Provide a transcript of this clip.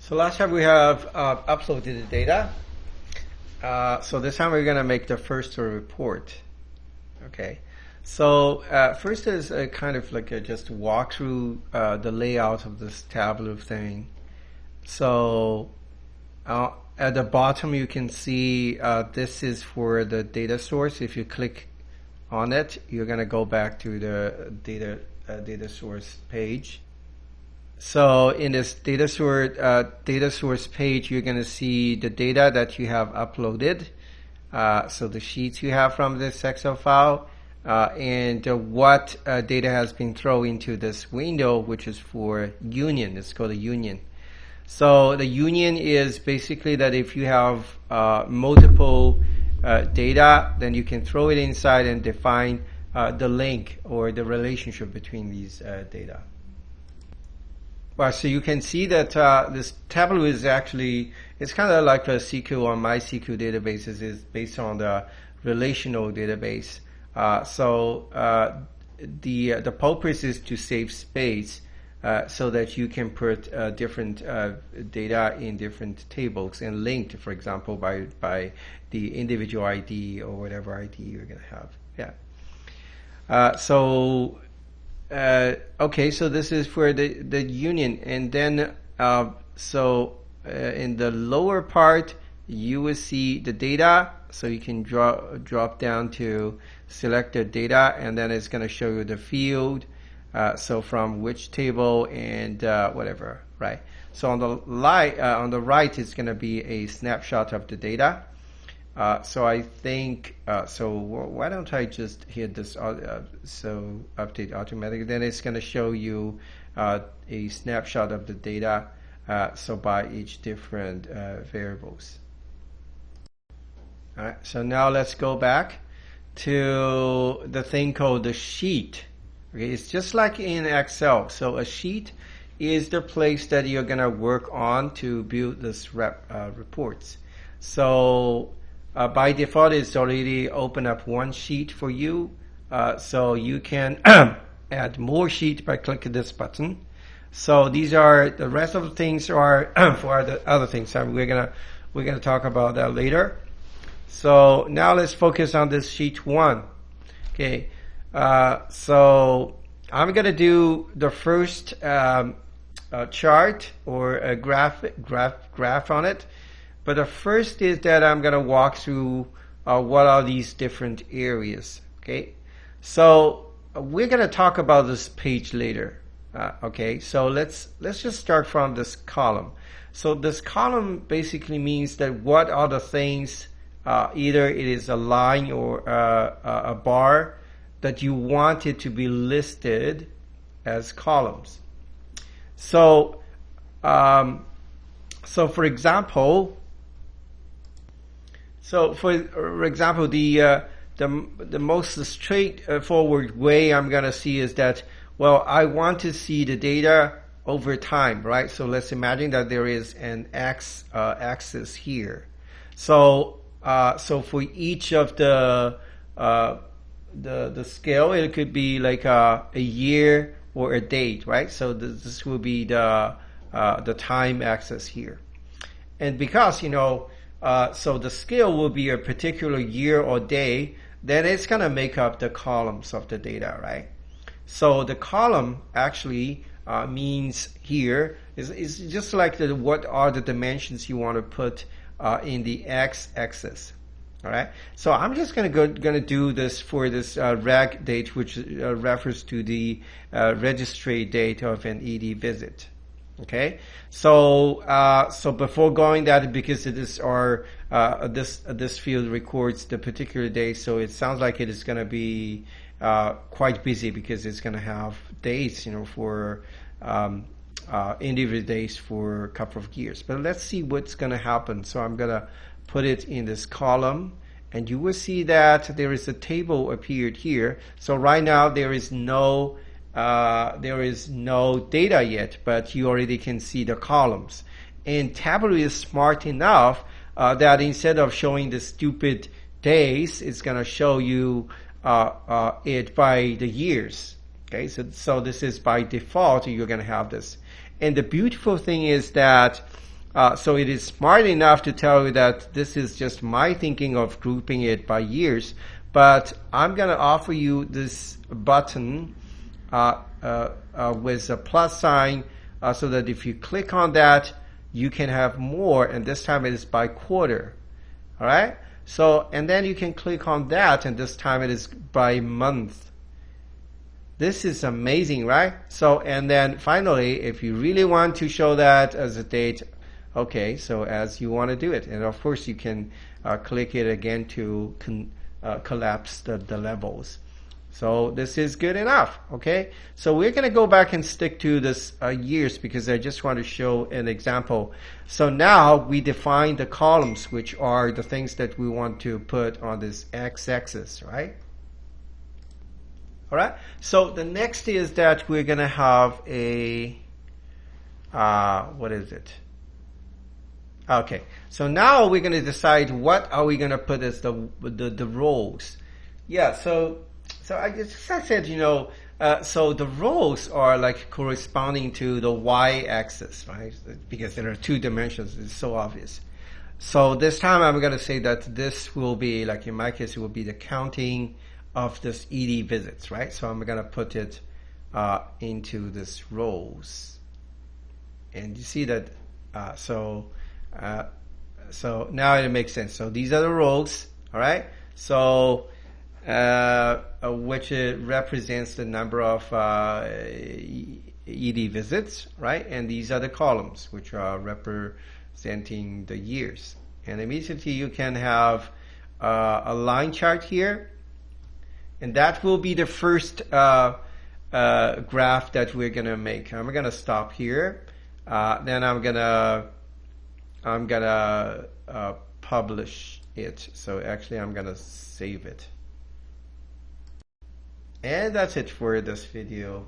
So last time we have uploaded the data. So this time we're going to make the first report. Okay. So first is a kind of like just walk through the layout of this tableau thing. So at the bottom you can see this is for the data source. If you click on it, you're going to go back to the data source page. So in this data source page, you're going to see the data that you have uploaded. So the sheets you have from this Excel file, and what data has been thrown into this window, which is for union. It's called a union. So the union is basically that if you have multiple data, then you can throw it inside and define the link or the relationship between these data. Well, so you can see that this tableau is actually, it's kind of like a SQL or MySQL databases is based on the relational database. The purpose is to save space so that you can put different data in different tables and linked, for example, by the individual ID or whatever ID you're going to have. Yeah. Okay, so this is for the union, and then in the lower part you will see the data, so you can drop down to select the data, and then it's going to show you the field, so from which table and whatever, right? So on the right it's going to be a snapshot of the data. So I think, so why don't I just hit this, so update automatically, then it's going to show you a snapshot of the data, so by each different variables. All right, so now let's go back to the thing called the sheet. Okay, it's just like in Excel. So a sheet is the place that you're going to work on to build this reports. So by default, it's already open up one sheet for you. So you can add more sheet by clicking this button. So these are the rest of the things are for the other things. So we're gonna talk about that later. So now let's focus on this sheet one. Okay. So I'm gonna do the first chart or a graph on it. But the first is that I'm going to walk through what are these different areas. Okay, so we're going to talk about this page later. Okay, so let's just start from this column. So this column basically means that what are the things, either it is a line or a bar, that you want it to be listed as columns. So for example. So, for example, the most straightforward way I'm going to see is that, well, I want to see the data over time, right? So let's imagine that there is an axis here. So for each of the scale, it could be like a year or a date, right? So this will be the time axis here, and because so the scale will be a particular year or day, then it's going to make up the columns of the data, right? So the column actually means here is just like what are the dimensions you want to put in the x-axis. All right. So I'm just going to do this for this reg date, which refers to the registry date of an ED visit. Okay, so before going that, because it is this field records the particular day, so it sounds like it is going to be quite busy because it's going to have dates, for individual days for a couple of years. But let's see what's going to happen. So I'm going to put it in this column, and you will see that there is a table appeared here. So right now there is no data yet, but you already can see the columns. And Tableau is smart enough that instead of showing the stupid days, it's going to show you it by the years. Okay, so this is by default, you're going to have this. And the beautiful thing is that So it is smart enough to tell you that this is just my thinking of grouping it by years, but I'm going to offer you this button with a plus sign so that if you click on that, you can have more, and this time it is by quarter. All right? So, and then you can click on that, and this time it is by month. This is amazing, right? So, and then finally, if you really want to show that as a date, okay, so as you want to do it. And of course, you can click it again to collapse the levels. So this is good enough, okay? So we're going to go back and stick to this years because I just want to show an example. So now we define the columns, which are the things that we want to put on this x-axis, right? All right. So the next is that we're going to have a, what is it? Okay. So now we're going to decide what are we going to put as the rows. Yeah. So I said, you know, so the rows are like corresponding to the y-axis, right? Because there are two dimensions. It's so obvious. So this time I'm going to say that this will be, like in my case, it will be the counting of this ED visits, right? So I'm going to put it into this rows. And you see that, so now it makes sense. So these are the rows, all right? So which represents the number of ED visits, right? And these are the columns, which are representing the years. And immediately you can have a line chart here, and that will be the first graph that we're gonna make. I'm gonna stop here. Then I'm gonna publish it. So actually, I'm gonna save it. And that's it for this video.